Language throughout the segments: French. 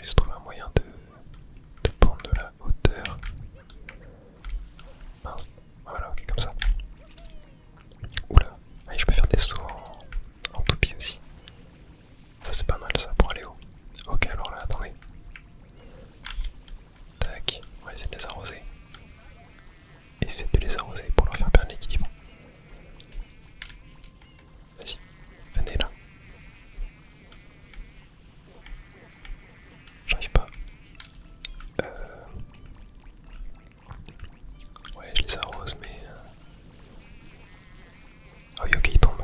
se trouve un moyen de prendre de la hauteur. Mince. Voilà, ok, comme ça. Oula, ah, je peux faire des sauts en toupie aussi. Ça c'est pas mal ça pour aller haut. Ok, alors là, attendez. Tac, on va essayer de les arroser. Essayer de les arroser pour leur faire perdre l'équilibre. Vas-y, venez là. J'arrive pas. Ouais, je les arrose, mais... Ah oui, ok, il tombe.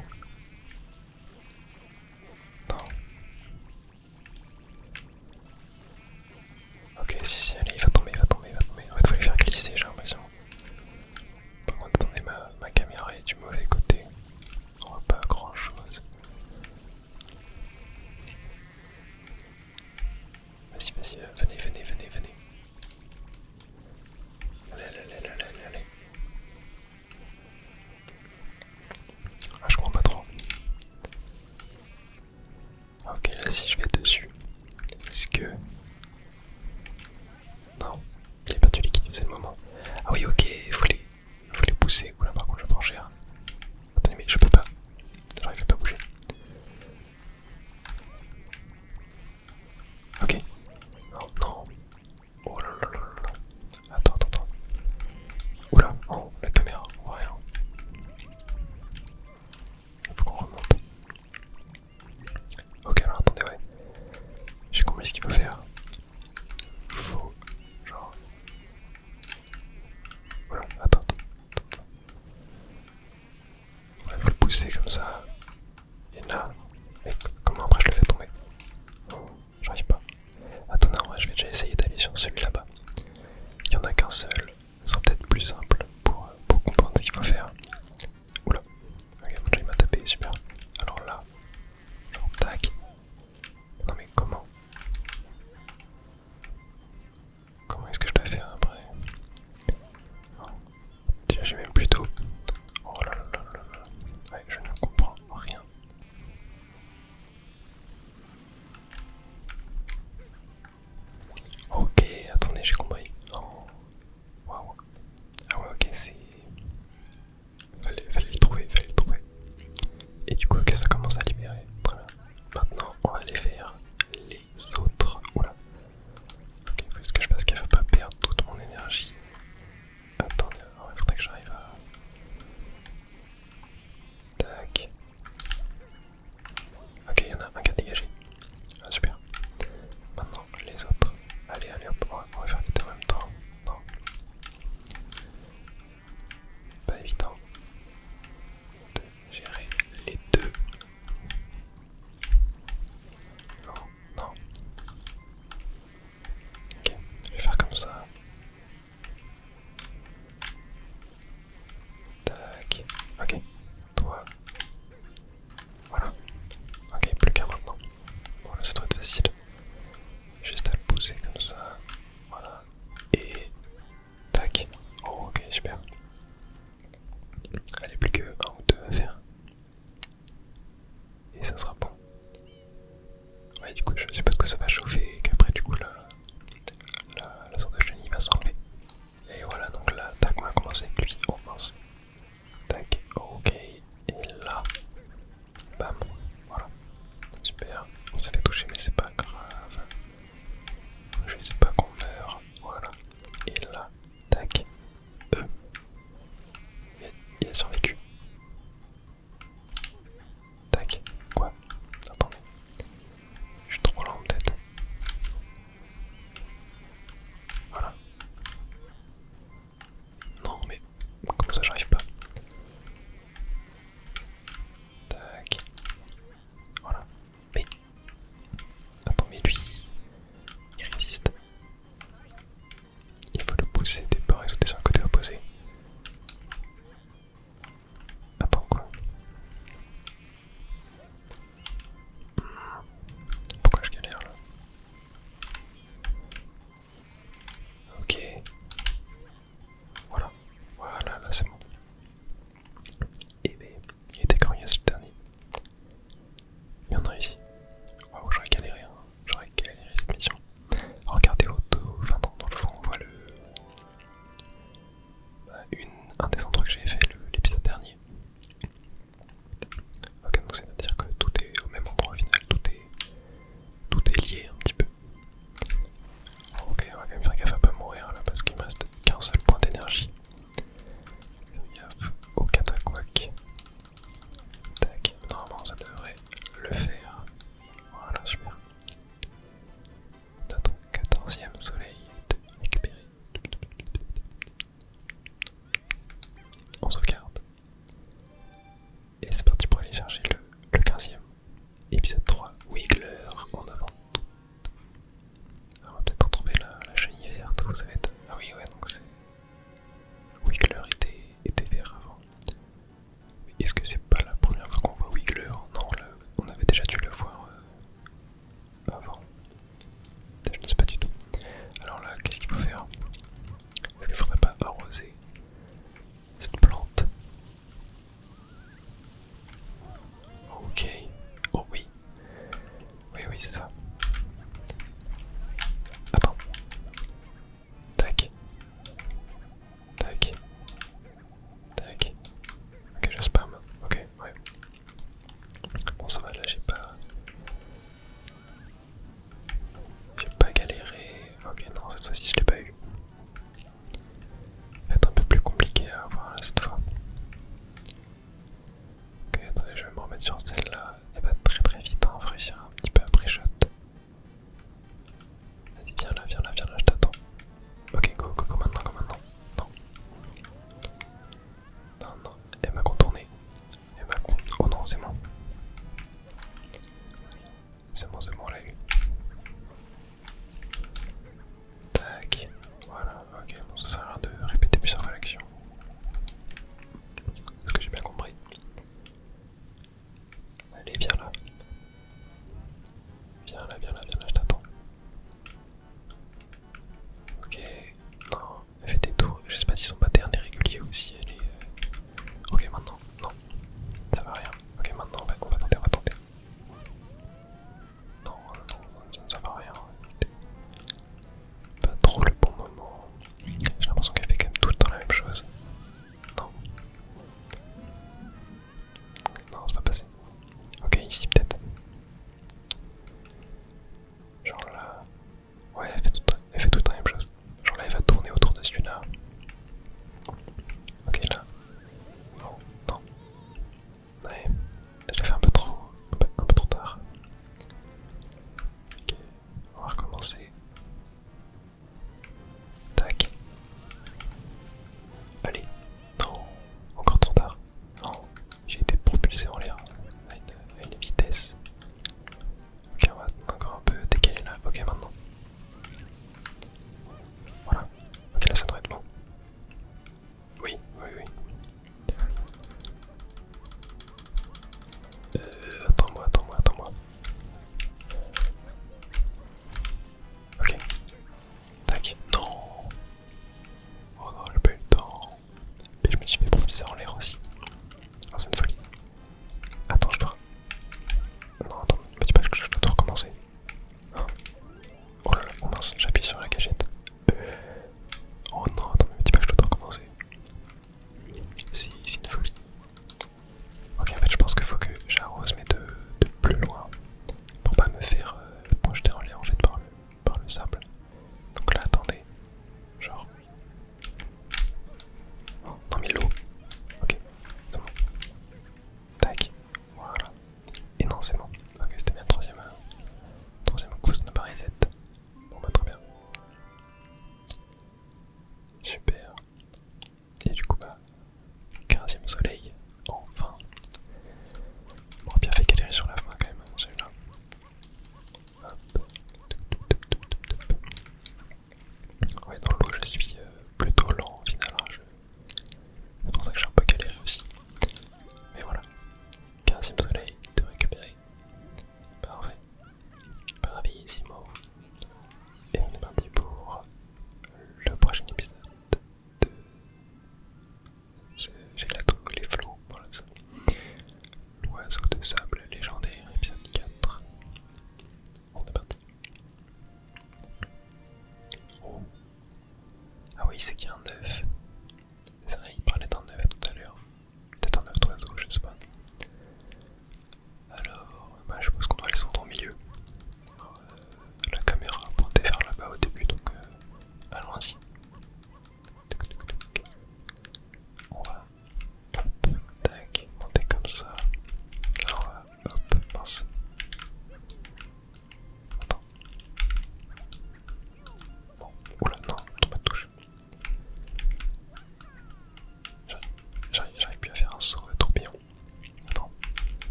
Non. Ok, si, allez, il va tomber, il va tomber, il va tomber. En fait, faut les faire glisser, j'ai l'impression. Par contre, attendez, ma caméra est du mauvais côté. On voit pas grand chose. Vas-y, vas-y, venez. Allez. Ah, je crois pas trop. Ok, là, si je vais dessus, est-ce que... Non, il est perdu l'équilibre, c'est le moment. Ah oui, ok, faut les pousser. Oula, par contre, je prends cher. Attendez, mais je peux pas. J'arrive pas à bouger. Ok. Non, non.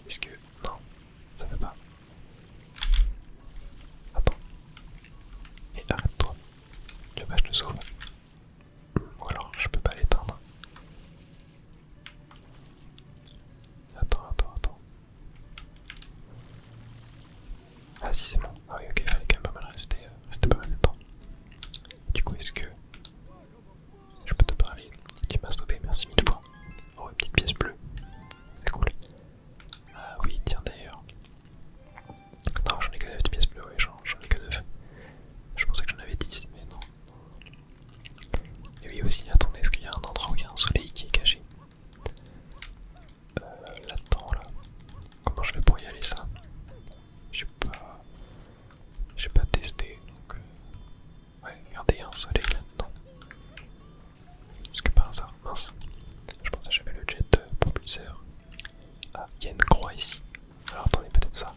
Est-ce que... Non, ça fait pas. Attends. Et arrête-toi. Tu veux pas que je le sauve? Ou alors je peux pas l'éteindre. Attends. Ah si c'est bon. Ah oui ok, il fallait quand même pas mal rester pas mal de temps. Du coup est-ce que je peux te parler? Tu m'as sauvé, merci mille fois. Oh une petite pièce bleue. C'est cool. Ah oui tiens d'ailleurs. Non j'en ai que 9 de pièces bleues, ouais j'en ai que 9. Je pensais que j'en avais 10 mais non. Et oui aussi, attendez, est-ce qu'il y a un endroit où il y a un soleil qui est caché? Là-dedans là. Comment je fais pour y aller ça? J'ai pas testé donc ouais, regardez, il y a un soleil là-dedans. Est-ce que par hasard, mince, je pensais que j'avais le jet propulseur. Ah, il y a une croix ici. Alors attendez, peut-être ça.